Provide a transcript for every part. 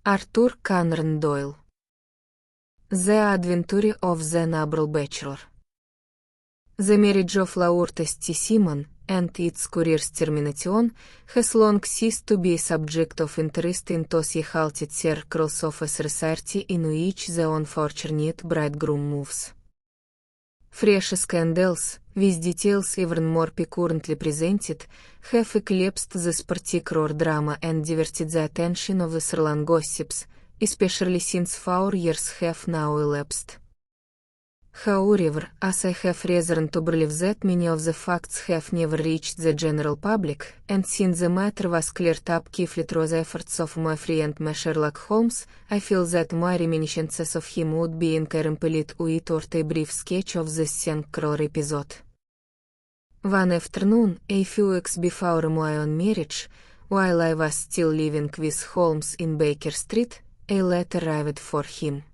Arthur Conan Doyle. The Adventure of the Noble Bachelor. The marriage of Laurtes T. Simon, and its curious termination, has long ceased to be a subject of interest in those halted circles of society in which the unfortunate bridegroom moves. Fresh scandals, with details even more piquantly presented, have eclipsed this particular drama and diverted the attention of the surrounding gossips, especially since 4 years have now elapsed. However, as I have reason to believe that many of the facts have never reached the general public, and since the matter was cleared up chiefly through the efforts of my friend Sherlock Holmes, I feel that my reminiscences of him would be incomplete without a brief sketch of this singular episode. One afternoon, a few weeks before my own marriage, while I was still living with Holmes in Baker Street, a letter arrived for him.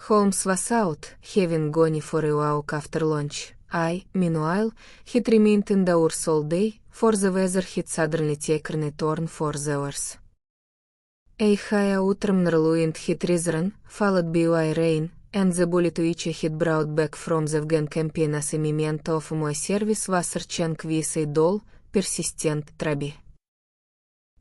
Holmes was out, having gone for a walk after lunch. I, meanwhile, had remained indoors all day, for the weather had suddenly taken a turn for the worse. A high autumnal wind had risen, followed by rain, and the bullet which I had brought back from the Afghan campaign as a memento of my service was searching with a dull, persistent trabby.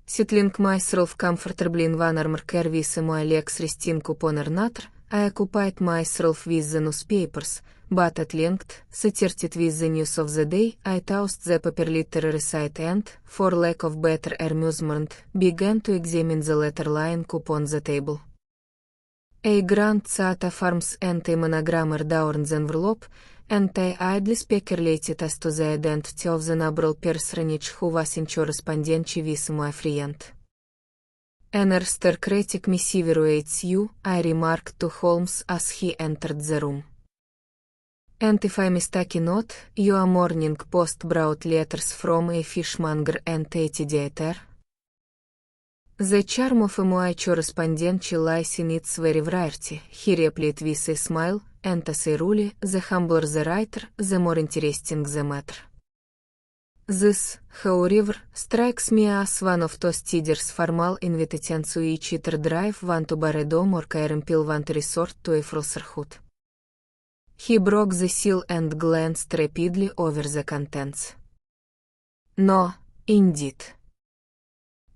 Settling myself comfortably in one armchair with my legs resting upon another, I occupied myself with the newspapers, but at length, satisfied with the news of the day, I tossed the paper literary side and, for lack of better amusement, began to examine the letter lying upon the table. A grand set of arms and a monogram adorned the envelope, and I idly speculated as to the identity of the noble personage who was in correspondence with my friend. "An aristocratic missive awaits you," I remarked to Holmes as he entered the room. "And if I mistake not, your morning post brought letters from a fishmonger and a theatre?" "The charm of my correspondence lies in its very variety," he replied with a smile, "and as a rule, the humbler the writer, the more interesting the matter. This, however, strikes me as one of those tedious formal invitations which either drive one to boredom or compel one to resort to a falsehood." He broke the seal and glanced rapidly over the contents. "No, indeed.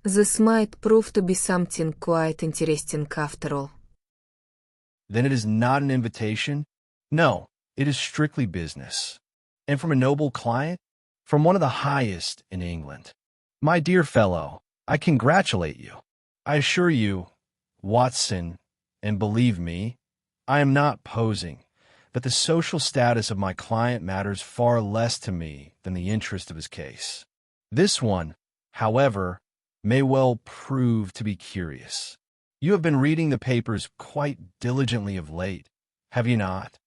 This might prove to be something quite interesting after all." "Then it is not an invitation?" "No, it is strictly business. And from a noble client? From one of the highest in England. My dear fellow, I congratulate you. I assure you, Watson, and believe me, I am not posing, that the social status of my client matters far less to me than the interest of his case. This one, however, may well prove to be curious. You have been reading the papers quite diligently of late, have you not?"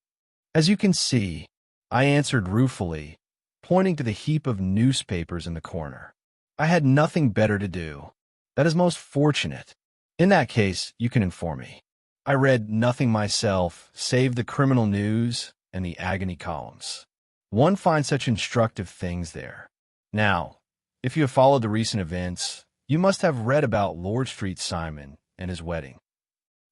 "As you can see," I answered ruefully, pointing to the heap of newspapers in the corner. "I had nothing better to do." "That is most fortunate. In that case, you can inform me. I read nothing myself, save the criminal news and the agony columns. One finds such instructive things there. Now, if you have followed the recent events, you must have read about Lord Street Simon and his wedding."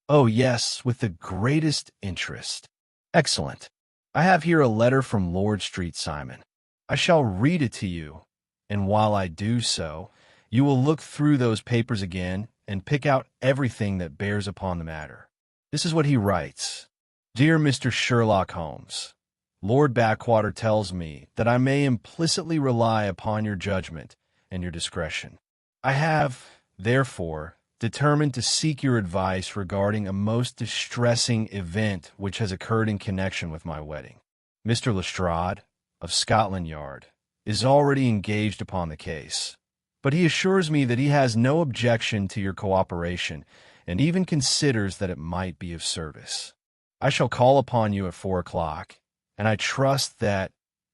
"Oh, yes, with the greatest interest." "Excellent. I have here a letter from Lord Street Simon. I shall read it to you, and while I do so, you will look through those papers again and pick out everything that bears upon the matter. This is what he writes. "Dear Mr. Sherlock Holmes, Lord Backwater tells me that I may implicitly rely upon your judgment and your discretion. I have, therefore, determined to seek your advice regarding a most distressing event which has occurred in connection with my wedding. Mr. Lestrade, of Scotland Yard, is already engaged upon the case, but he assures me that he has no objection to your cooperation and even considers that it might be of service. I shall call upon you at 4 o'clock, and I trust that,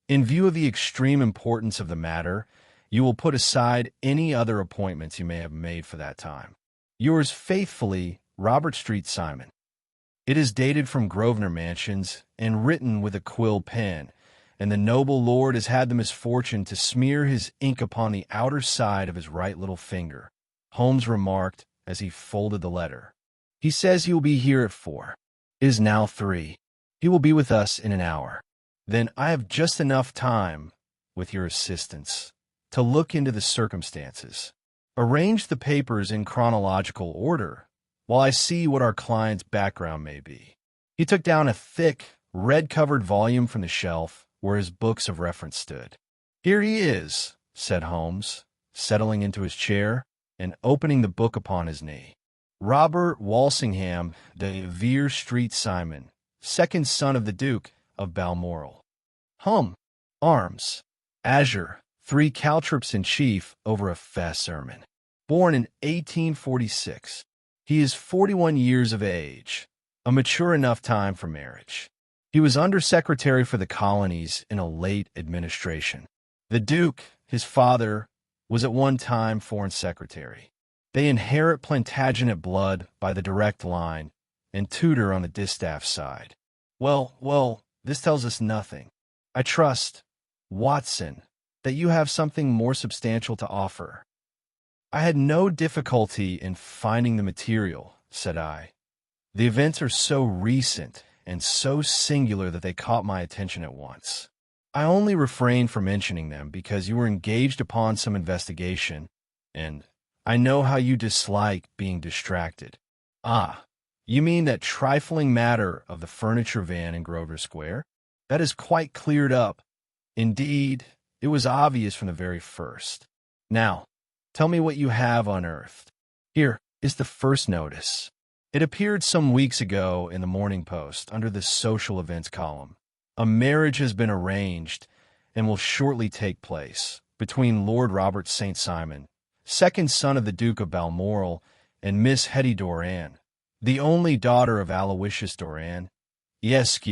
in view of the extreme importance of the matter, you will put aside any other appointments you may have made for that time. Yours faithfully, Robert Street Simon." It is dated from Grosvenor Mansions and written with a quill pen, and the noble lord has had the misfortune to smear his ink upon the outer side of his right little finger, Holmes remarked as he folded the letter. "He says he will be here at 4. It is now 3. He will be with us in an hour. Then I have just enough time, with your assistance, to look into the circumstances. Arrange the papers in chronological order, while I see what our client's background may be." He took down a thick, red-covered volume from the shelf where his books of reference stood. "Here he is," said Holmes, settling into his chair and opening the book upon his knee. "Robert Walsingham de Vere Street Simon, second son of the Duke of Balmoral. Arms, azure, 3 caltrops in chief over a fast sermon. Born in 1846. He is 41 years of age, a mature enough time for marriage. He was undersecretary for the colonies in a late administration. The Duke, his father, was at one time foreign secretary. They inherit Plantagenet blood by the direct line and Tudor on the distaff side. Well, this tells us nothing. I trust, Watson, that you have something more substantial to offer." "I had no difficulty in finding the material," said I. "The events are so recent and so singular that they caught my attention at once. I only refrained from mentioning them because you were engaged upon some investigation, and I know how you dislike being distracted." "Ah, you mean that trifling matter of the furniture van in Grosvenor Square? That is quite cleared up. Indeed, it was obvious from the very first. Now, tell me what you have unearthed." "Here is the first notice. It appeared some weeks ago in the Morning Post under the social events column. A marriage has been arranged and will shortly take place between Lord Robert St. Simon, second son of the Duke of Balmoral, and Miss Hatty Doran, the only daughter of Aloysius Doran, Esq.,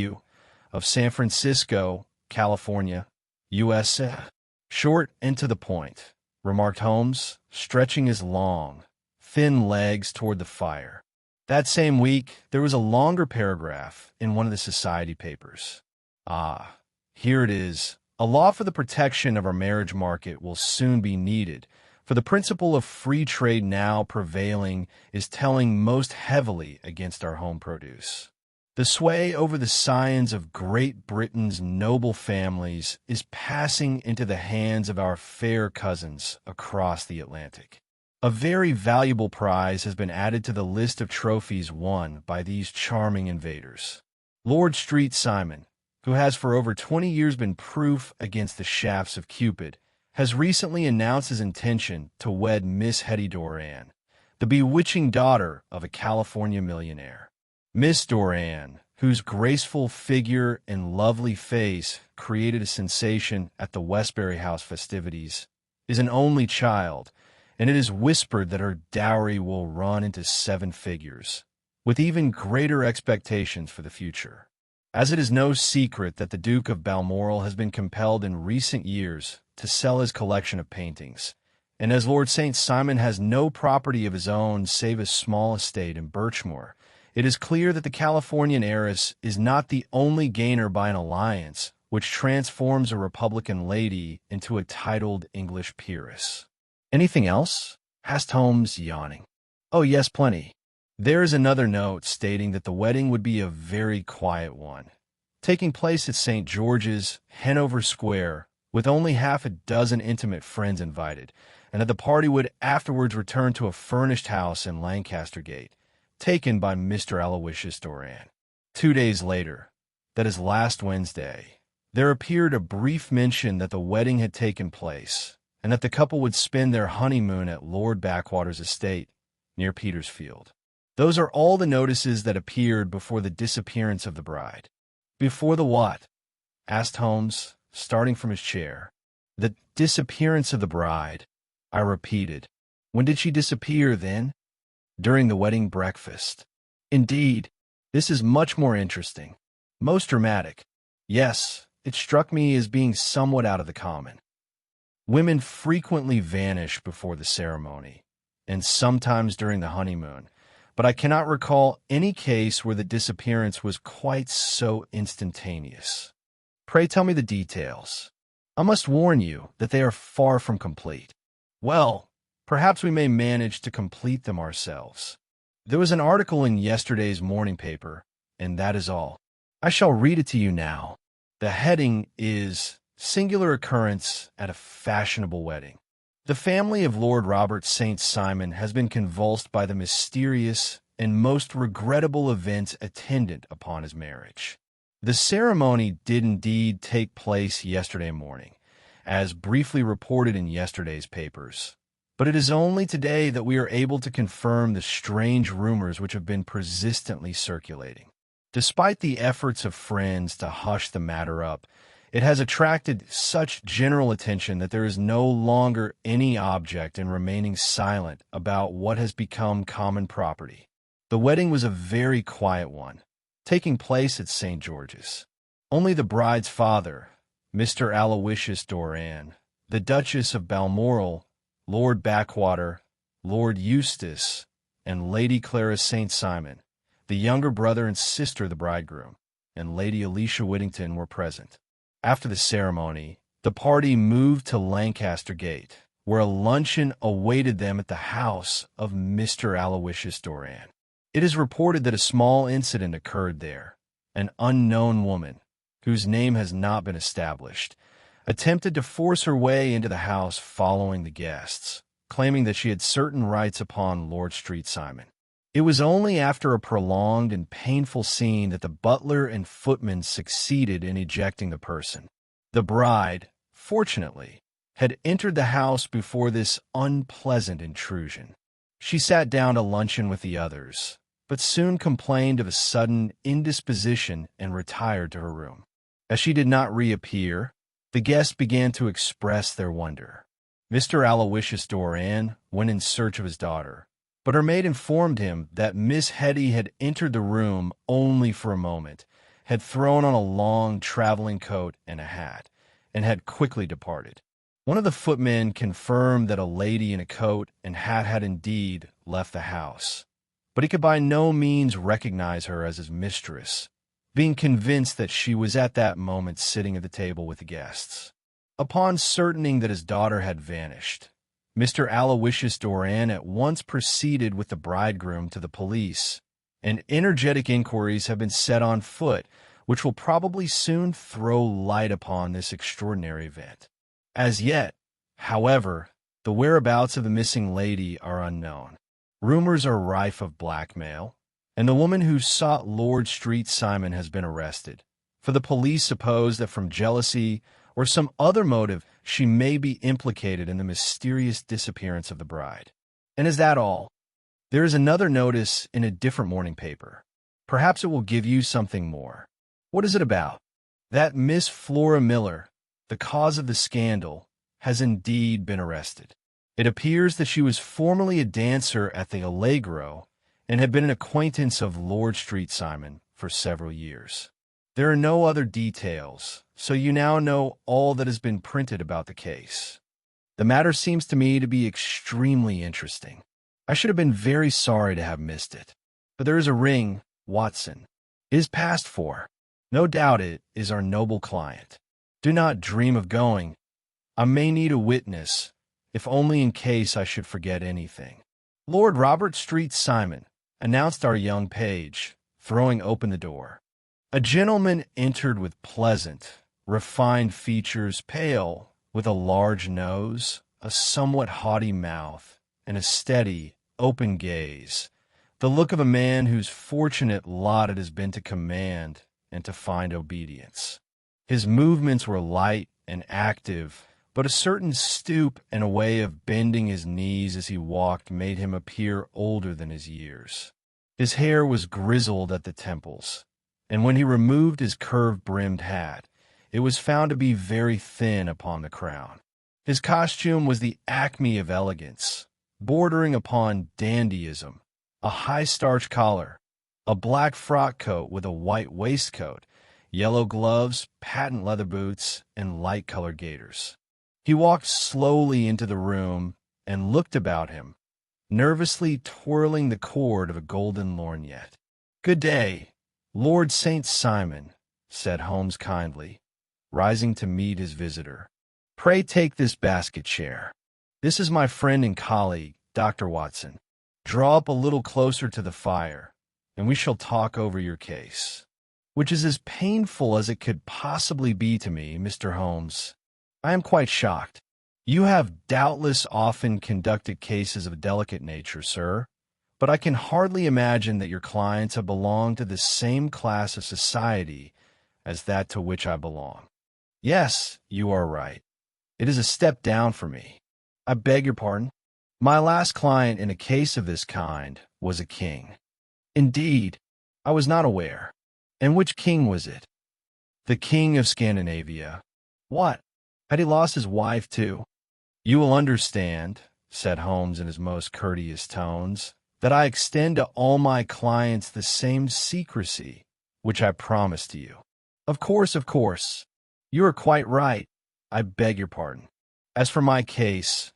of San Francisco, California, USA. "Short and to the point," remarked Holmes, stretching his long, thin legs toward the fire. That same week, there was a longer paragraph in one of the society papers. "Ah, here it is. A law for the protection of our marriage market will soon be needed, for the principle of free trade now prevailing is telling most heavily against our home produce. The sway over the scions of Great Britain's noble families is passing into the hands of our fair cousins across the Atlantic. A very valuable prize has been added to the list of trophies won by these charming invaders. Lord Street Simon, who has for over 20 years been proof against the shafts of Cupid, has recently announced his intention to wed Miss Hatty Doran, the bewitching daughter of a California millionaire. Miss Doran, whose graceful figure and lovely face created a sensation at the Westbury House festivities, is an only child, and it is whispered that her dowry will run into 7 figures, with even greater expectations for the future. As it is no secret that the Duke of Balmoral has been compelled in recent years to sell his collection of paintings, and as Lord St. Simon has no property of his own save a small estate in Birchmoor, it is clear that the Californian heiress is not the only gainer by an alliance which transforms a Republican lady into a titled English peeress. "Anything else?" asked Holmes, yawning. "Oh, yes, plenty. There is another note stating that the wedding would be a very quiet one, taking place at St. George's, Hanover Square, with only half a dozen intimate friends invited, and that the party would afterwards return to a furnished house in Lancaster Gate, taken by Mr. Aloysius Doran. 2 days later, that is last Wednesday, there appeared a brief mention that the wedding had taken place, and that the couple would spend their honeymoon at Lord Backwater's estate, near Petersfield. Those are all the notices that appeared before the disappearance of the bride." "Before the what?" asked Holmes, starting from his chair. "The disappearance of the bride," I repeated. "When did she disappear, then?" "During the wedding breakfast." "Indeed, this is much more interesting. Most dramatic. Yes, it struck me as being somewhat out of the common. Women frequently vanish before the ceremony, and sometimes during the honeymoon, but I cannot recall any case where the disappearance was quite so instantaneous. Pray tell me the details. I must warn you that they are far from complete." "Well, Perhaps we may manage to complete them ourselves. There was an article in yesterday's morning paper, and that is all. I shall read it to you now. The heading is Singular Occurrence at a Fashionable Wedding. The family of Lord Robert St. Simon has been convulsed by the mysterious and most regrettable events attendant upon his marriage. The ceremony did indeed take place yesterday morning, as briefly reported in yesterday's papers. But it is only today that we are able to confirm the strange rumors which have been persistently circulating. Despite the efforts of friends to hush the matter up, it has attracted such general attention that there is no longer any object in remaining silent about what has become common property. The wedding was a very quiet one, taking place at St. George's. Only the bride's father, Mr. Aloysius Doran, the Duchess of Balmoral, Lord Backwater, Lord Eustace, and Lady Clara St. Simon, the younger brother and sister of the bridegroom, and Lady Alicia Whittington were present. After the ceremony, the party moved to Lancaster Gate, where a luncheon awaited them at the house of Mr. Aloysius Doran. It is reported that a small incident occurred there. An unknown woman, whose name has not been established, attempted to force her way into the house following the guests, claiming that she had certain rights upon Lord St. Simon. It was only after a prolonged and painful scene that the butler and footman succeeded in ejecting the person. The bride, fortunately, had entered the house before this unpleasant intrusion. She sat down to luncheon with the others, but soon complained of a sudden indisposition and retired to her room. As she did not reappear, the guests began to express their wonder. Mr. Aloysius Doran went in search of his daughter, but her maid informed him that Miss Hetty had entered the room only for a moment, had thrown on a long traveling coat and a hat, and had quickly departed. One of the footmen confirmed that a lady in a coat and hat had indeed left the house, but he could by no means recognize her as his mistress, being convinced that she was at that moment sitting at the table with the guests. Upon ascertaining that his daughter had vanished, Mr. Aloysius Doran at once proceeded with the bridegroom to the police, and energetic inquiries have been set on foot, which will probably soon throw light upon this extraordinary event. As yet, however, the whereabouts of the missing lady are unknown. Rumors are rife of blackmail, and the woman who sought Lord St. Simon has been arrested, for the police suppose that from jealousy or some other motive she may be implicated in the mysterious disappearance of the bride. And is that all? There is another notice in a different morning paper. Perhaps it will give you something more. What is it about? That Miss Flora Miller, the cause of the scandal, has indeed been arrested. It appears that she was formerly a dancer at the Allegro and had been an acquaintance of Lord St. Simon for several years. There are no other details, so you now know all that has been printed about the case. The matter seems to me to be extremely interesting. I should have been very sorry to have missed it. But there is a ring, Watson. It is past 4. No doubt it is our noble client. Do not dream of going. I may need a witness, if only in case I should forget anything. Lord Robert St. Simon, announced our young page, throwing open the door. A gentleman entered with pleasant, refined features, pale, with a large nose, a somewhat haughty mouth, and a steady, open gaze, the look of a man whose fortunate lot it has been to command and to find obedience. His movements were light and active, but a certain stoop and a way of bending his knees as he walked made him appear older than his years. His hair was grizzled at the temples, and when he removed his curved-brimmed hat, it was found to be very thin upon the crown. His costume was the acme of elegance, bordering upon dandyism, a high-starched collar, a black frock coat with a white waistcoat, yellow gloves, patent leather boots, and light-colored gaiters. He walked slowly into the room and looked about him, nervously twirling the cord of a golden lorgnette. "Good day, Lord St. Simon," said Holmes kindly, rising to meet his visitor. "Pray take this basket chair." This is my friend and colleague, Dr. Watson. Draw up a little closer to the fire, and we shall talk over your case, which is as painful as it could possibly be to me, Mr. Holmes. I am quite shocked. You have doubtless often conducted cases of a delicate nature, sir, but I can hardly imagine that your clients have belonged to the same class of society as that to which I belong. Yes, you are right. It is a step down for me. I beg your pardon? My last client in a case of this kind was a king. Indeed, I was not aware. And which king was it? The king of Scandinavia. What? Had he lost his wife too? You will understand, said Holmes in his most courteous tones, that I extend to all my clients the same secrecy which I promised to you. Of course, of course. You are quite right. I beg your pardon. As for my case,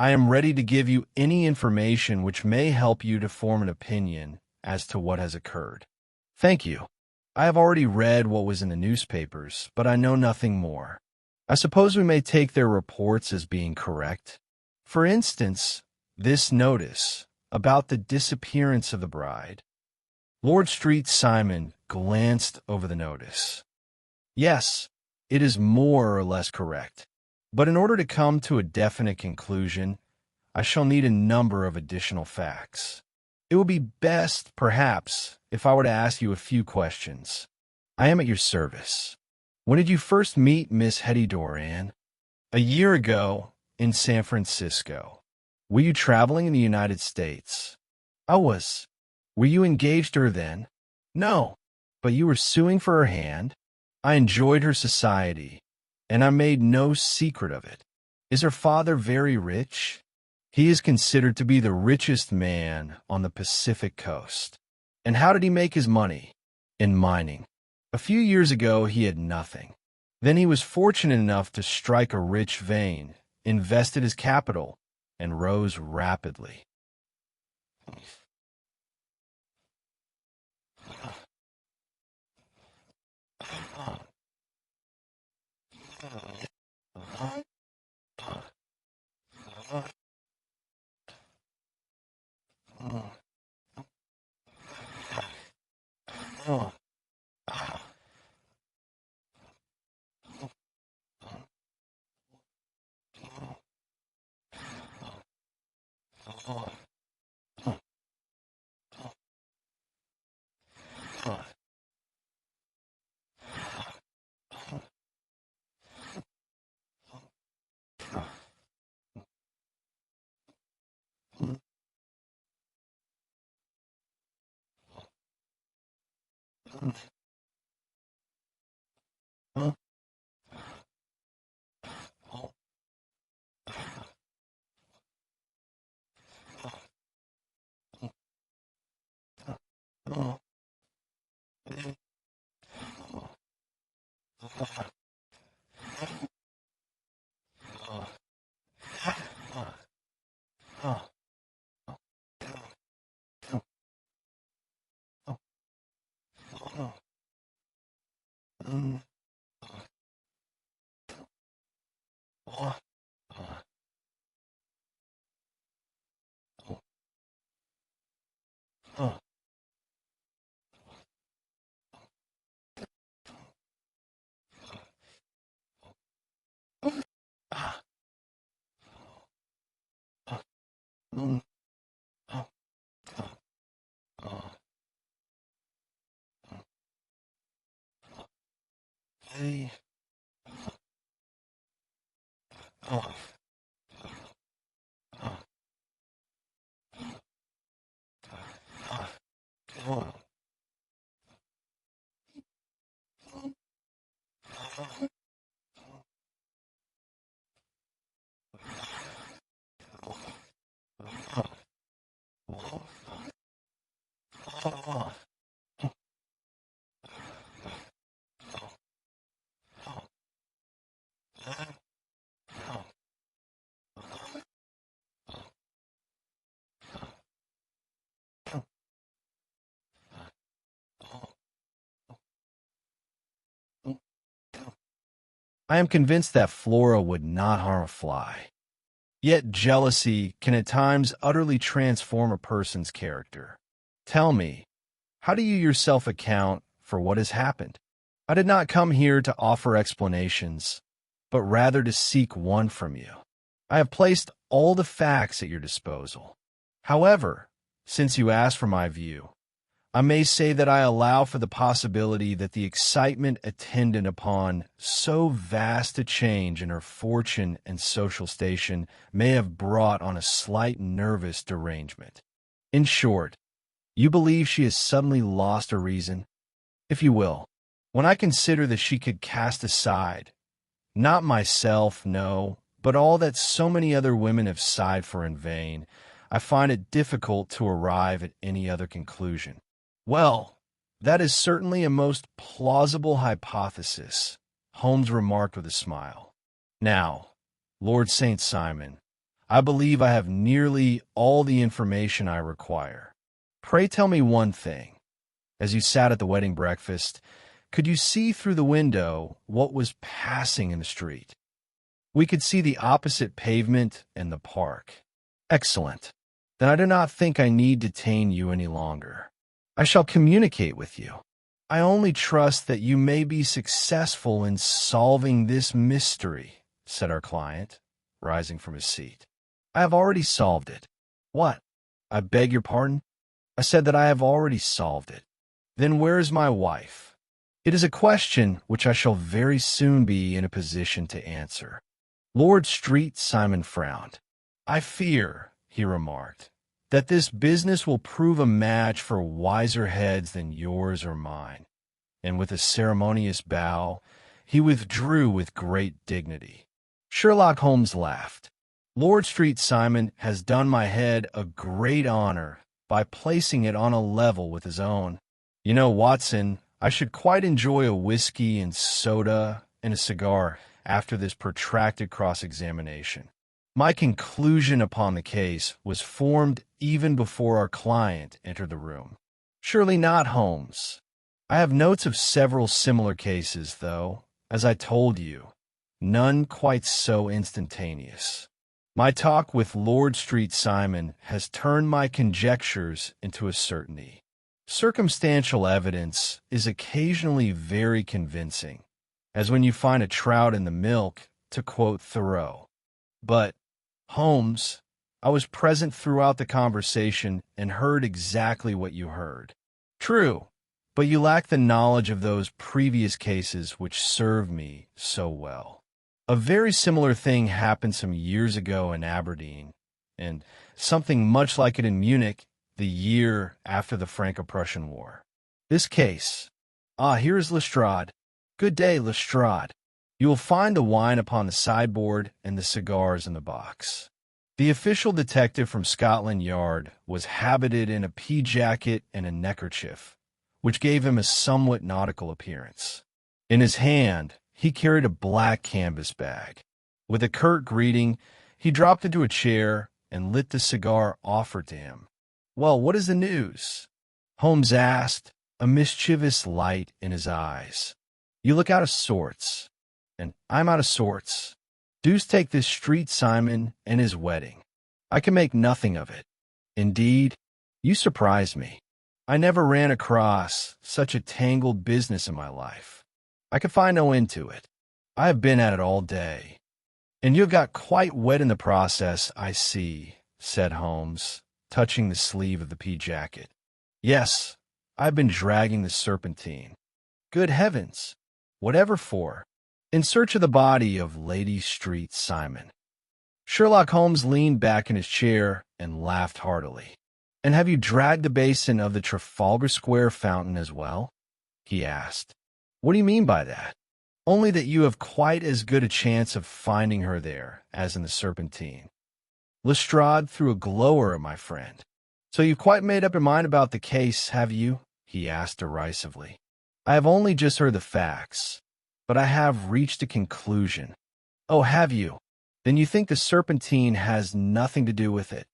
I am ready to give you any information which may help you to form an opinion as to what has occurred. Thank you. I have already read what was in the newspapers, but I know nothing more. I suppose we may take their reports as being correct. For instance, this notice about the disappearance of the bride. Lord Street Simon glanced over the notice. Yes, it is more or less correct. But in order to come to a definite conclusion, I shall need a number of additional facts. It would be best, perhaps, if I were to ask you a few questions. I am at your service. When did you first meet Miss Hatty Doran? A year ago, in San Francisco. Were you traveling in the United States? I was. Were you engaged to her then? No. But you were suing for her hand? I enjoyed her society, and I made no secret of it. Is her father very rich? He is considered to be the richest man on the Pacific coast. And how did he make his money? In mining. A few years ago, he had nothing. Then he was fortunate enough to strike a rich vein, invested his capital, and rose rapidly. I am convinced that Flora would not harm a fly. Yet jealousy can at times utterly transform a person's character. Tell me, how do you yourself account for what has happened? I did not come here to offer explanations, but rather to seek one from you. I have placed all the facts at your disposal. However, since you asked for my view, I may say that I allow for the possibility that the excitement attendant upon so vast a change in her fortune and social station may have brought on a slight nervous derangement. In short, you believe she has suddenly lost her reason? If you will, when I consider that she could cast aside, not myself, no, but all that so many other women have sighed for in vain, I find it difficult to arrive at any other conclusion. Well, that is certainly a most plausible hypothesis, Holmes remarked with a smile. Now, Lord St. Simon, I believe I have nearly all the information I require. Pray tell me one thing. As you sat at the wedding breakfast, could you see through the window what was passing in the street? We could see the opposite pavement and the park. Excellent. Then I do not think I need detain you any longer. I shall communicate with you. I only trust that you may be successful in solving this mystery, said our client, rising from his seat. I have already solved it. What? I beg your pardon? I said that I have already solved it. Then where is my wife? It is a question which I shall very soon be in a position to answer. Lord St. Simon frowned. I fear, he remarked, that this business will prove a match for wiser heads than yours or mine. And with a ceremonious bow, he withdrew with great dignity. Sherlock Holmes laughed. Lord St. Simon has done my head a great honor by placing it on a level with his own. You know, Watson, I should quite enjoy a whiskey and soda and a cigar after this protracted cross-examination. My conclusion upon the case was formed even before our client entered the room. Surely not, Holmes. I have notes of several similar cases, though, as I told you, none quite so instantaneous. My talk with Lord St. Simon has turned my conjectures into a certainty. Circumstantial evidence is occasionally very convincing, as when you find a trout in the milk, to quote Thoreau. But, Holmes, I was present throughout the conversation and heard exactly what you heard. True, but you lack the knowledge of those previous cases which served me so well. A very similar thing happened some years ago in Aberdeen, and something much like it in Munich the year after the Franco-Prussian War. This case. Here is Lestrade. Good day, Lestrade. You will find the wine upon the sideboard and the cigars in the box. The official detective from Scotland Yard was habited in a pea jacket and a neckerchief, which gave him a somewhat nautical appearance. In his hand, he carried a black canvas bag. With a curt greeting, he dropped into a chair and lit the cigar offered to him. Well, what is the news? Holmes asked, a mischievous light in his eyes. You look out of sorts, and I'm out of sorts. Deuce take this St. Simon and his wedding. I can make nothing of it. Indeed, you surprise me. I never ran across such a tangled business in my life. I could find no end to it. I have been at it all day. And you have got quite wet in the process, I see, said Holmes, touching the sleeve of the pea jacket. Yes, I've been dragging the Serpentine. Good heavens! Whatever for? In search of the body of Lady St. Simon. Sherlock Holmes leaned back in his chair and laughed heartily. And have you dragged the basin of the Trafalgar Square fountain as well? He asked. What do you mean by that? Only that you have quite as good a chance of finding her there as in the Serpentine. Lestrade threw a glower at my friend. So you've quite made up your mind about the case, have you? He asked derisively. I have only just heard the facts, but I have reached a conclusion. Oh, have you? Then you think the Serpentine has nothing to do with it?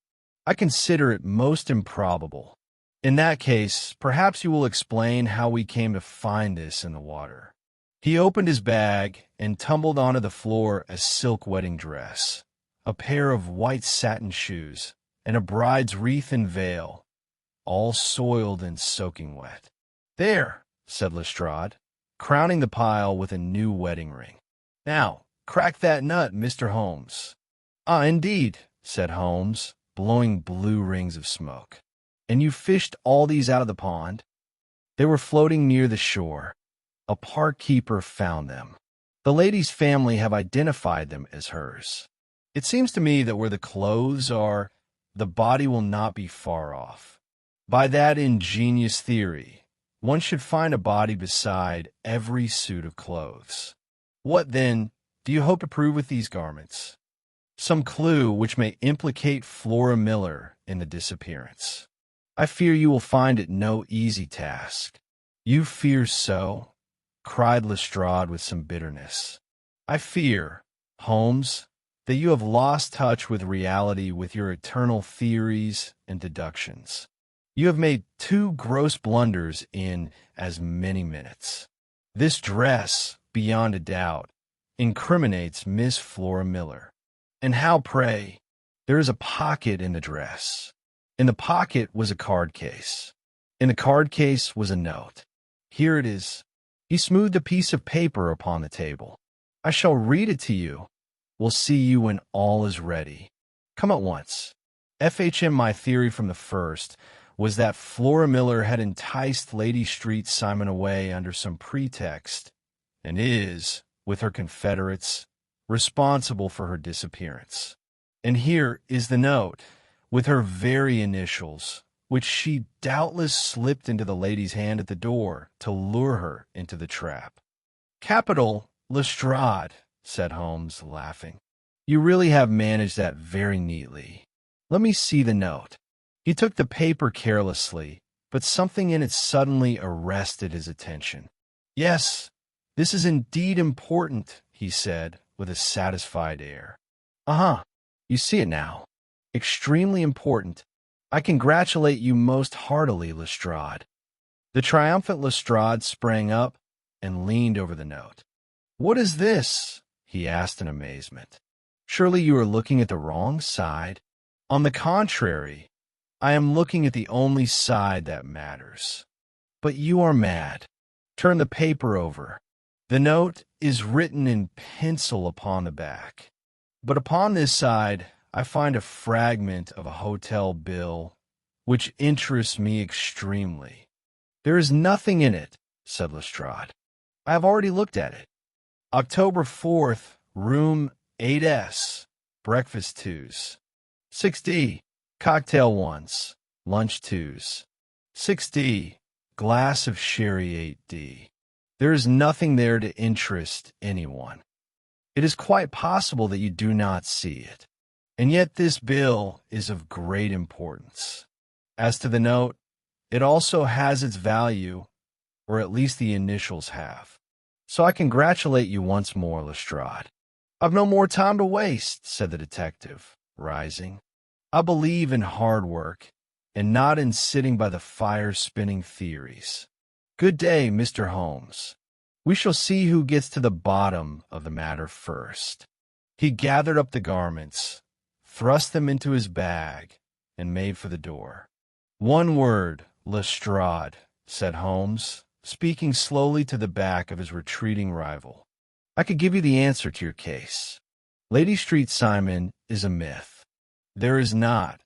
I consider it most improbable. In that case, perhaps you will explain how we came to find this in the water. He opened his bag and tumbled onto the floor a silk wedding dress, a pair of white satin shoes, and a bride's wreath and veil, all soiled and soaking wet. "There," said Lestrade, crowning the pile with a new wedding ring. "Now, crack that nut, Mr. Holmes." "Ah, indeed," said Holmes, blowing blue rings of smoke. "And you fished all these out of the pond?" "They were floating near the shore. A park keeper found them. The lady's family have identified them as hers. It seems to me that where the clothes are, the body will not be far off. By that ingenious theory, one should find a body beside every suit of clothes. What, then, do you hope to prove with these garments? Some clue which may implicate Flora Miller in the disappearance. I fear you will find it no easy task." "You fear so?" cried Lestrade with some bitterness. "I fear, Holmes, that you have lost touch with reality with your eternal theories and deductions. You have made 2 gross blunders in as many minutes. This dress, beyond a doubt, incriminates Miss Flora Miller. And how, pray? There is a pocket in the dress. In the pocket was a card case. In the card case was a note. Here it is." He smoothed a piece of paper upon the table. "I shall read it to you. We'll see you when all is ready. Come at once. FHM, my theory from the first was that Flora Miller had enticed Lady Street Simon away under some pretext, and is, with her confederates, responsible for her disappearance. And here is the note, with her very initials, which she doubtless slipped into the lady's hand at the door to lure her into the trap." "Capital, Lestrade," said Holmes, laughing. "You really have managed that very neatly. Let me see the note." He took the paper carelessly, but something in it suddenly arrested his attention. "Yes, this is indeed important," he said, with a satisfied air. "Uh-huh, you see it now. Extremely important. I congratulate you most heartily, Lestrade." The triumphant Lestrade sprang up and leaned over the note. "What is this?" he asked in amazement. "Surely you are looking at the wrong side." "On the contrary, I am looking at the only side that matters." "But you are mad. Turn the paper over. The note is written in pencil upon the back. But upon this side I find a fragment of a hotel bill which interests me extremely." "There is nothing in it," said Lestrade. "I have already looked at it. October 4th, room 8S, breakfast 2s. 6D, cocktail 1s, lunch 2s. 6D, glass of sherry 8D. There is nothing there to interest anyone. It is quite possible that you do not see it. And yet this bill is of great importance. As to the note, it also has its value, or at least the initials have. So I congratulate you once more, Lestrade." "I've no more time to waste," said the detective, rising. "I believe in hard work, and not in sitting by the fire spinning theories. Good day, Mr. Holmes. We shall see who gets to the bottom of the matter first." He gathered up the garments, thrust them into his bag, and made for the door. "One word, Lestrade," said Holmes, speaking slowly to the back of his retreating rival. "I could give you the answer to your case. Lady Street Simon is a myth. There is not,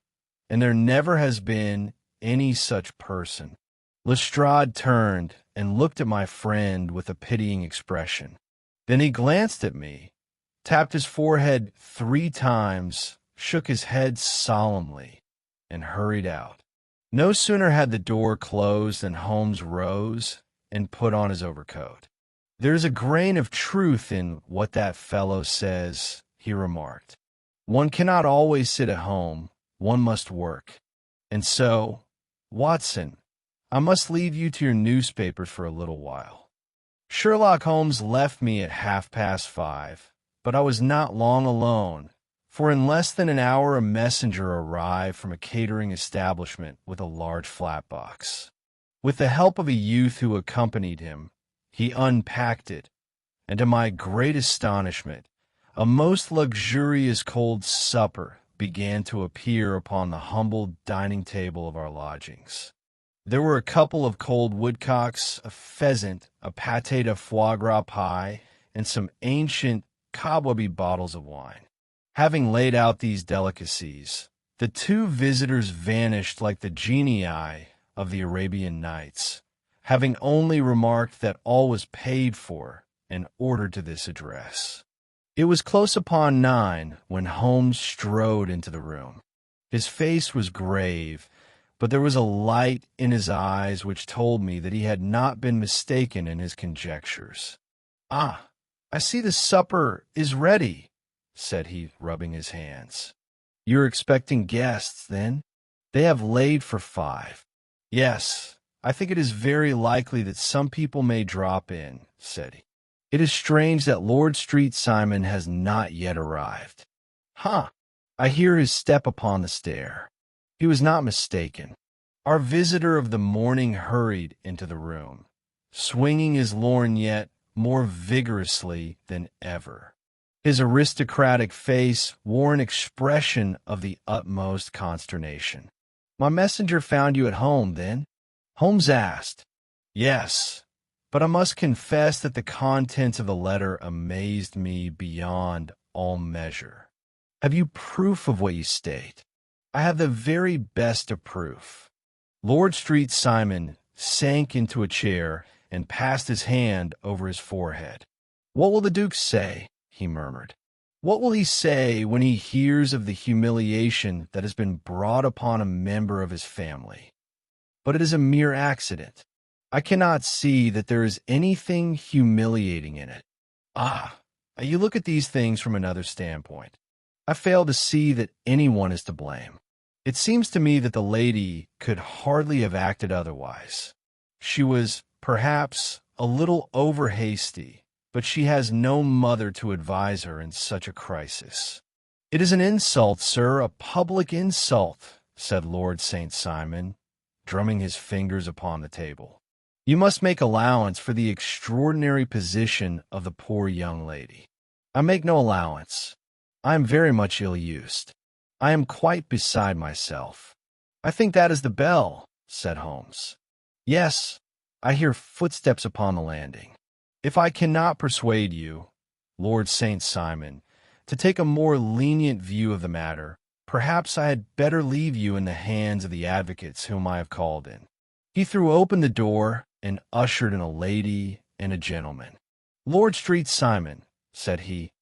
and there never has been, any such person." Lestrade turned and looked at my friend with a pitying expression. Then he glanced at me, tapped his forehead 3 times, shook his head solemnly, and hurried out. No sooner had the door closed than Holmes rose and put on his overcoat. "There's a grain of truth in what that fellow says," he remarked. "One cannot always sit at home. One must work. And so, Watson, I must leave you to your newspapers for a little while." Sherlock Holmes left me at 5:30, but I was not long alone, for in less than an hour a messenger arrived from a catering establishment with a large flat box. With the help of a youth who accompanied him, he unpacked it, and to my great astonishment, a most luxurious cold supper began to appear upon the humble dining table of our lodgings. There were a couple of cold woodcocks, a pheasant, a pâté de foie gras pie, and some ancient, cobwebby bottles of wine. Having laid out these delicacies, the two visitors vanished like the genii of the Arabian Nights, having only remarked that all was paid for and ordered to this address. It was close upon 9 when Holmes strode into the room. His face was grave, but there was a light in his eyes which told me that he had not been mistaken in his conjectures. "Ah, I see the supper is ready," said he, rubbing his hands. "You're expecting guests, then?" "They have laid for 5. "Yes, I think it is very likely that some people may drop in," said he. "It is strange that Lord Street Simon has not yet arrived." "Huh! I hear his step upon the stair." He was not mistaken. Our visitor of the morning hurried into the room, swinging his lorgnette more vigorously than ever. His aristocratic face wore an expression of the utmost consternation. "My messenger found you at home, then?" Holmes asked. "Yes, but I must confess that the contents of the letter amazed me beyond all measure." "Have you proof of what you state?" "I have the very best of proof." Lord Street Simon sank into a chair and passed his hand over his forehead. "What will the Duke say?" he murmured. "What will he say when he hears of the humiliation that has been brought upon a member of his family? But it is a mere accident. I cannot see that there is anything humiliating in it. Ah, you look at these things from another standpoint. I fail to see that anyone is to blame. It seems to me that the lady could hardly have acted otherwise. She was, perhaps, a little over-hasty, but she has no mother to advise her in such a crisis." "It is an insult, sir, a public insult," said Lord St. Simon, drumming his fingers upon the table. "You must make allowance for the extraordinary position of the poor young lady." "I make no allowance. I am very much ill-used. I am quite beside myself." "I think that is the bell," said Holmes. "Yes, I hear footsteps upon the landing. If I cannot persuade you, Lord St. Simon, to take a more lenient view of the matter, perhaps I had better leave you in the hands of the advocates whom I have called in." He threw open the door and ushered in a lady and a gentleman. "Lord Street Simon," said he,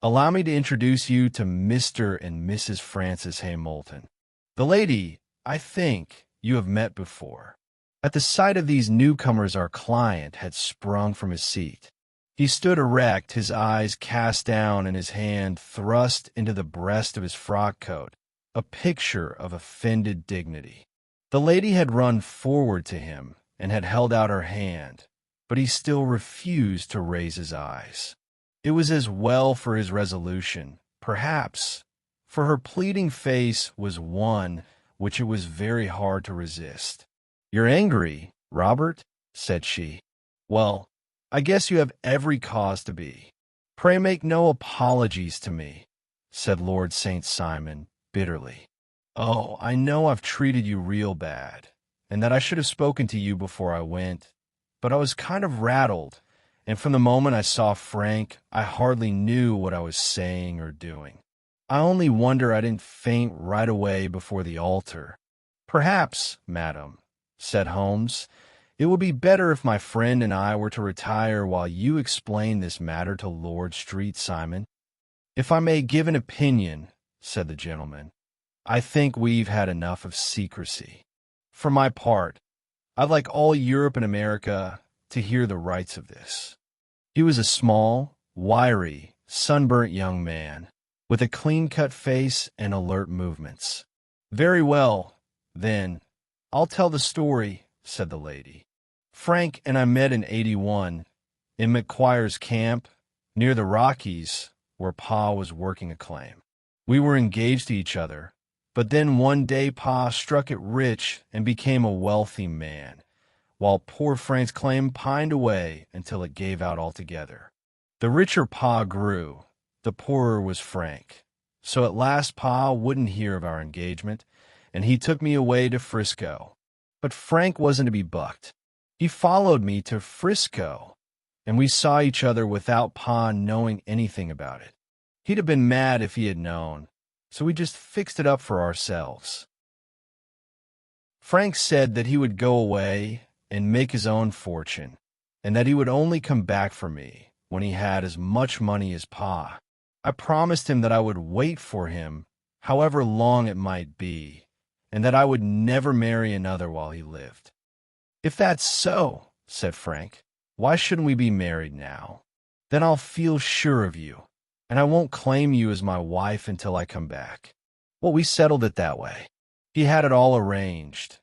"allow me to introduce you to Mr. and Mrs. Francis Hamilton. The lady, I think, you have met before." At the sight of these newcomers our client had sprung from his seat. He stood erect, his eyes cast down and his hand thrust into the breast of his frock coat, a picture of offended dignity. The lady had run forward to him and had held out her hand, but he still refused to raise his eyes. It was as well for his resolution, perhaps, for her pleading face was one which it was very hard to resist. "You're angry, Robert?" said she. "Well, I guess you have every cause to be. Pray make no apologies to me," said Lord St. Simon bitterly. "Oh, I know I've treated you real bad, and that I should have spoken to you before I went, but I was kind of rattled, and from the moment I saw Frank, I hardly knew what I was saying or doing. I only wonder I didn't faint right away before the altar." "Perhaps, madam," said Holmes, "it would be better if my friend and I were to retire while you explain this matter to Lord Street Simon." "If I may give an opinion," said the gentleman, "I think we've had enough of secrecy. For my part, I'd like all Europe and America to hear the rights of this." He was a small, wiry, sunburnt young man, with a clean-cut face and alert movements. "Very well, then, I'll tell the story," said the lady. "Frank and I met in '81 in McQuire's camp near the Rockies where Pa was working a claim. We were engaged to each other, but then one day Pa struck it rich and became a wealthy man, while poor Frank's claim pined away until it gave out altogether. The richer Pa grew, the poorer was Frank. So at last Pa wouldn't hear of our engagement, and he took me away to Frisco. But Frank wasn't to be bucked. He followed me to Frisco, and we saw each other without Pa knowing anything about it. He'd have been mad if he had known, so we just fixed it up for ourselves. Frank said that he would go away and make his own fortune, and that he would only come back for me when he had as much money as Pa. I promised him that I would wait for him, however long it might be, and that I would never marry another while he lived. "If that's so," said Frank, "why shouldn't we be married now? Then I'll feel sure of you, and I won't claim you as my wife until I come back." Well, we settled it that way. He had it all arranged.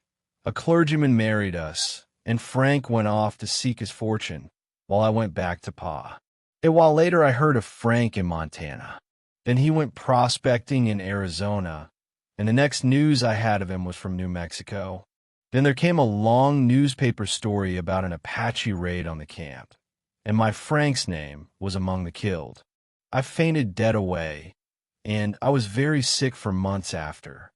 A clergyman married us, and Frank went off to seek his fortune, while I went back to Pa. A while later I heard of Frank in Montana. Then he went prospecting in Arizona, and the next news I had of him was from New Mexico. Then there came a long newspaper story about an Apache raid on the camp, and my Frank's name was among the killed. I fainted dead away, and I was very sick for months after.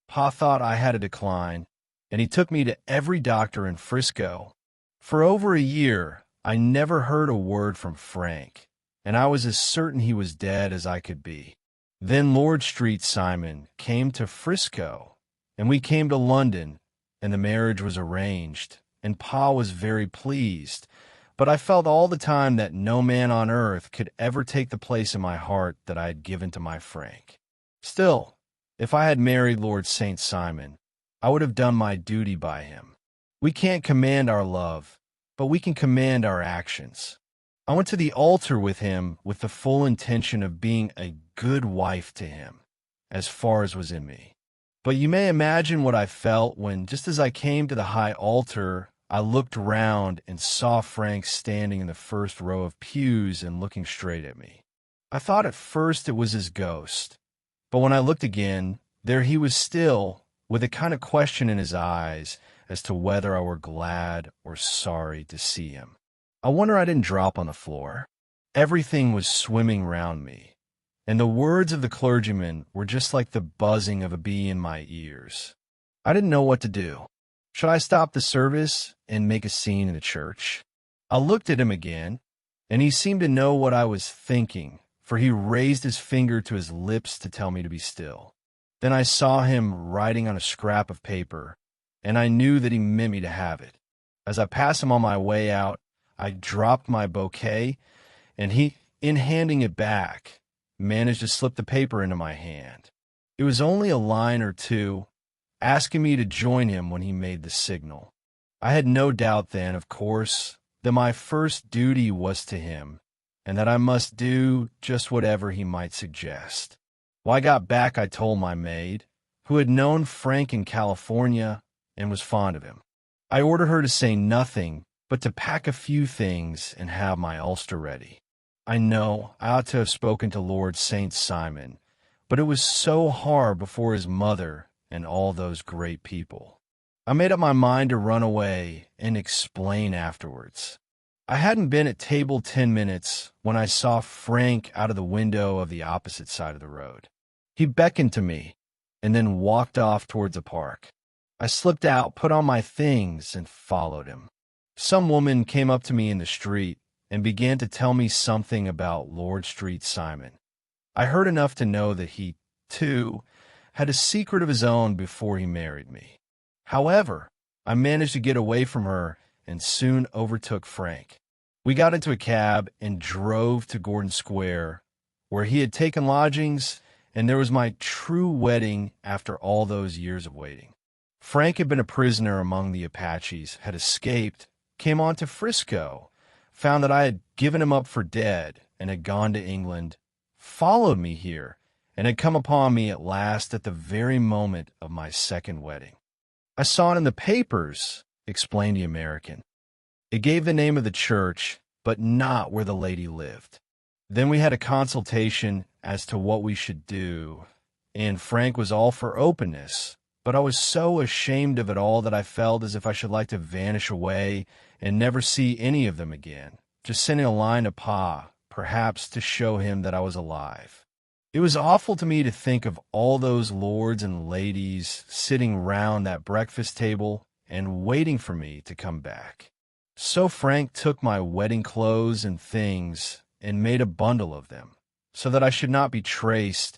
Pa thought I had a decline, and he took me to every doctor in Frisco. For over a year, I never heard a word from Frank, and I was as certain he was dead as I could be. Then Lord Street Simon came to Frisco, and we came to London, and the marriage was arranged, and Pa was very pleased. But I felt all the time that no man on earth could ever take the place in my heart that I had given to my Frank. Still, if I had married Lord St. Simon, I would have done my duty by him. We can't command our love, but we can command our actions. I went to the altar with him with the full intention of being a good wife to him, as far as was in me. But you may imagine what I felt when, just as I came to the high altar, I looked round and saw Frank standing in the first row of pews and looking straight at me. I thought at first it was his ghost, but when I looked again, there he was still, with a kind of question in his eyes as to whether I were glad or sorry to see him. I wonder I didn't drop on the floor. Everything was swimming round me, and the words of the clergyman were just like the buzzing of a bee in my ears. I didn't know what to do. Should I stop the service and make a scene in the church? I looked at him again, and he seemed to know what I was thinking, for he raised his finger to his lips to tell me to be still. Then I saw him writing on a scrap of paper, and I knew that he meant me to have it. As I passed him on my way out, I dropped my bouquet, and he, in handing it back, managed to slip the paper into my hand. It was only a line or two, asking me to join him when he made the signal. I had no doubt then, of course, that my first duty was to him, and that I must do just whatever he might suggest. When I got back, I told my maid, who had known Frank in California and was fond of him. I ordered her to say nothing, but to pack a few things and have my ulster ready. I know I ought to have spoken to Lord St. Simon, but it was so hard before his mother and all those great people. I made up my mind to run away and explain afterwards. I hadn't been at table 10 minutes when I saw Frank out of the window of the opposite side of the road. He beckoned to me and then walked off towards the park. I slipped out, put on my things, and followed him. Some woman came up to me in the street and began to tell me something about Lord Street Simon. I heard enough to know that he, too, had a secret of his own before he married me. However, I managed to get away from her and soon overtook Frank. We got into a cab and drove to Gordon Square, where he had taken lodgings, and there was my true wedding after all those years of waiting. Frank had been a prisoner among the Apaches, had escaped, came on to Frisco, found that I had given him up for dead and had gone to England, followed me here, and had come upon me at last at the very moment of my second wedding. I saw it in the papers, explained the American. It gave the name of the church, but not where the lady lived. Then we had a consultation as to what we should do, and Frank was all for openness, but I was so ashamed of it all that I felt as if I should like to vanish away and never see any of them again, just sending a line to Pa, perhaps to show him that I was alive. It was awful to me to think of all those lords and ladies sitting round that breakfast table and waiting for me to come back. So Frank took my wedding clothes and things and made a bundle of them, so that I should not be traced,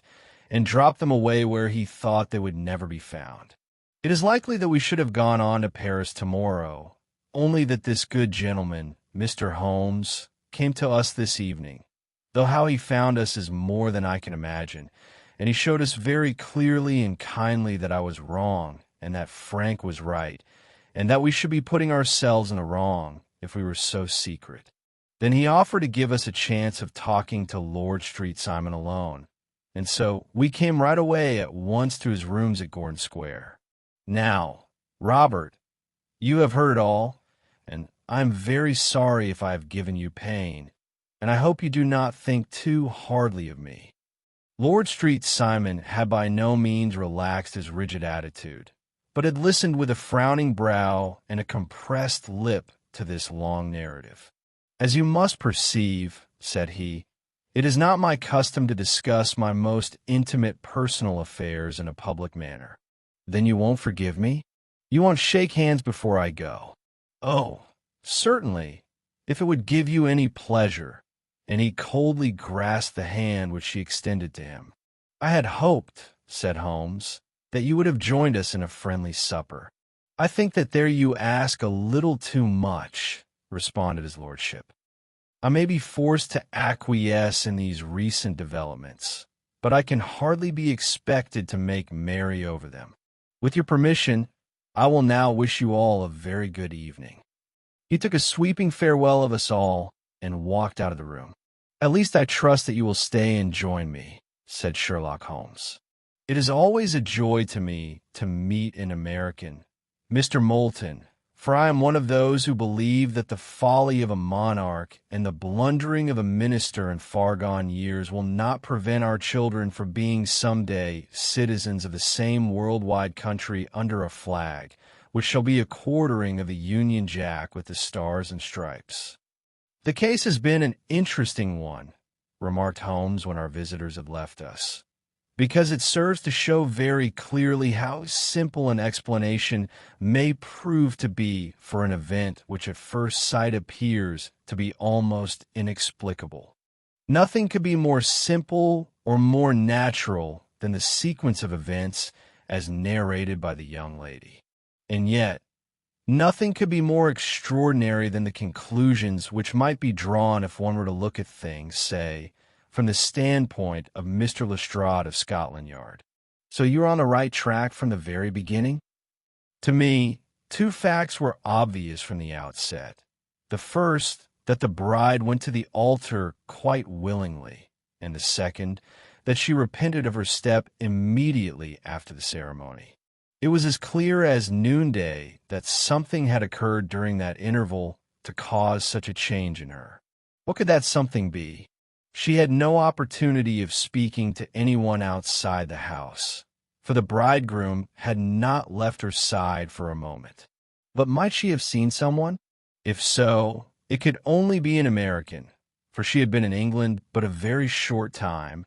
and dropped them away where he thought they would never be found. It is likely that we should have gone on to Paris tomorrow, only that this good gentleman, Mr. Holmes, came to us this evening, though how he found us is more than I can imagine, and he showed us very clearly and kindly that I was wrong and that Frank was right, and that we should be putting ourselves in the wrong if we were so secret. Then he offered to give us a chance of talking to Lord Street Simon alone, and so we came right away at once to his rooms at Gordon Square. Now, Robert, you have heard it all, and I am very sorry if I have given you pain, and I hope you do not think too hardly of me." Lord Street Simon had by no means relaxed his rigid attitude, but had listened with a frowning brow and a compressed lip to this long narrative. "As you must perceive," said he, "it is not my custom to discuss my most intimate personal affairs in a public manner." "Then you won't forgive me? You won't shake hands before I go?" "Oh, certainly, if it would give you any pleasure." And he coldly grasped the hand which she extended to him. "I had hoped," said Holmes, "that you would have joined us in a friendly supper." "I think that there you ask a little too much," responded his lordship. "I may be forced to acquiesce in these recent developments, but I can hardly be expected to make merry over them. With your permission, I will now wish you all a very good evening." He took a sweeping farewell of us all and walked out of the room. "At least I trust that you will stay and join me," said Sherlock Holmes. "It is always a joy to me to meet an American, Mr. Moulton, for I am one of those who believe that the folly of a monarch and the blundering of a minister in far-gone years will not prevent our children from being some day citizens of the same world-wide country under a flag, which shall be a quartering of the Union Jack with the stars and stripes." "The case has been an interesting one," remarked Holmes when our visitors had left us, "because it serves to show very clearly how simple an explanation may prove to be for an event which at first sight appears to be almost inexplicable. Nothing could be more simple or more natural than the sequence of events as narrated by the young lady. And yet, nothing could be more extraordinary than the conclusions which might be drawn if one were to look at things, say, from the standpoint of Mr. Lestrade of Scotland Yard. So you were on the right track from the very beginning? To me, two facts were obvious from the outset. The first, that the bride went to the altar quite willingly, and the second, that she repented of her step immediately after the ceremony. It was as clear as noonday that something had occurred during that interval to cause such a change in her. What could that something be? She had no opportunity of speaking to anyone outside the house, for the bridegroom had not left her side for a moment. But might she have seen someone? If so, it could only be an American, for she had been in England but a very short time,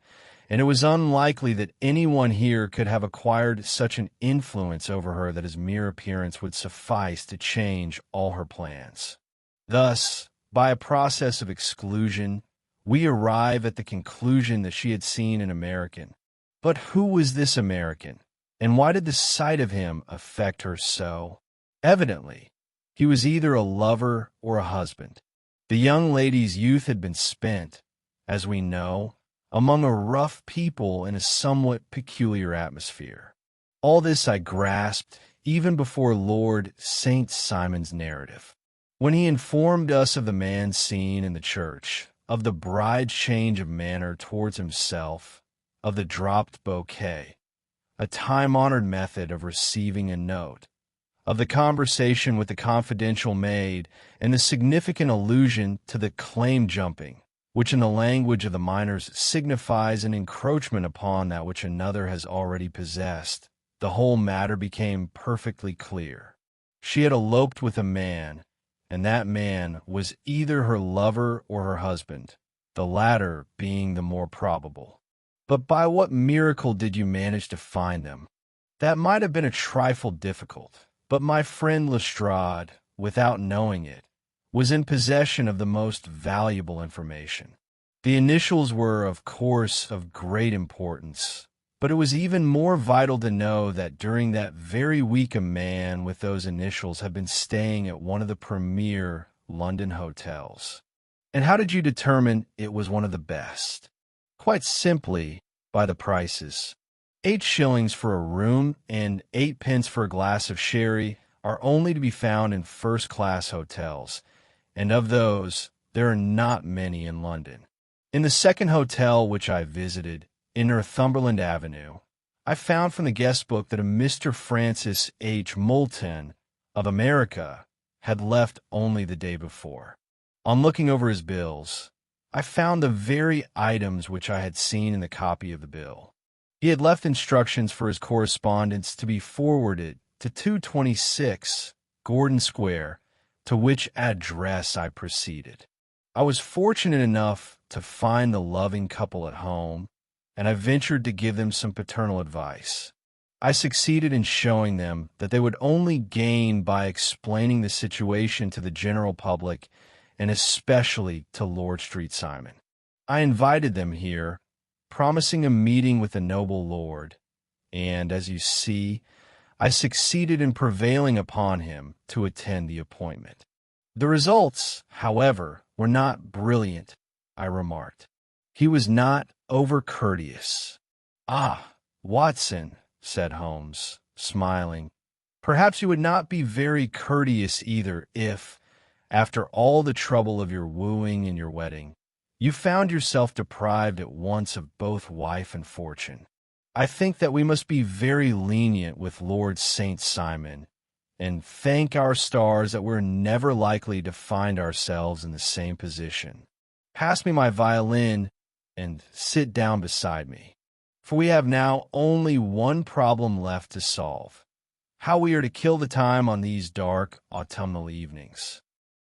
and it was unlikely that anyone here could have acquired such an influence over her that his mere appearance would suffice to change all her plans. Thus, by a process of exclusion, we arrive at the conclusion that she had seen an American. But who was this American, and why did the sight of him affect her so? Evidently, he was either a lover or a husband. The young lady's youth had been spent, as we know, among a rough people in a somewhat peculiar atmosphere. All this I grasped even before Lord St. Simon's narrative. When he informed us of the man seen in the church, of the bride's change of manner towards himself, of the dropped bouquet, a time-honored method of receiving a note, of the conversation with the confidential maid, and the significant allusion to the claim-jumping, which in the language of the miners signifies an encroachment upon that which another has already possessed, the whole matter became perfectly clear. She had eloped with a man, and that man was either her lover or her husband. the latter being the more probable. But by what miracle did you manage to find them? That might have been a trifle difficult, but my friend Lestrade, without knowing it, was in possession of the most valuable information. The initials were, of course, of great importance, but it was even more vital to know that during that very week a man with those initials had been staying at one of the premier London hotels. And how did you determine it was one of the best? Quite simply, by the prices. 8 shillings for a room and 8 pence for a glass of sherry are only to be found in first-class hotels, and of those, there are not many in London. In the second hotel which I visited, in Northumberland Avenue, I found from the guest book that a Mr. Francis H. Moulton of America had left only the day before. On looking over his bills, I found the very items which I had seen in the copy of the bill. He had left instructions for his correspondence to be forwarded to 226 Gordon Square, to which address I proceeded. I was fortunate enough to find the loving couple at home, and I ventured to give them some paternal advice. I succeeded in showing them that they would only gain by explaining the situation to the general public, and especially to Lord Street Simon. I invited them here, promising a meeting with the noble lord, and, as you see, I succeeded in prevailing upon him to attend the appointment. The results, however, were not brilliant, I remarked. He was not over-courteous. "Ah, Watson," said Holmes, smiling, "perhaps you would not be very courteous either if, after all the trouble of your wooing and your wedding, you found yourself deprived at once of both wife and fortune. I think that we must be very lenient with Lord St. Simon, and thank our stars that we're never likely to find ourselves in the same position. Pass me my violin and sit down beside me, for we have now only one problem left to solve: how we are to kill the time on these dark autumnal evenings."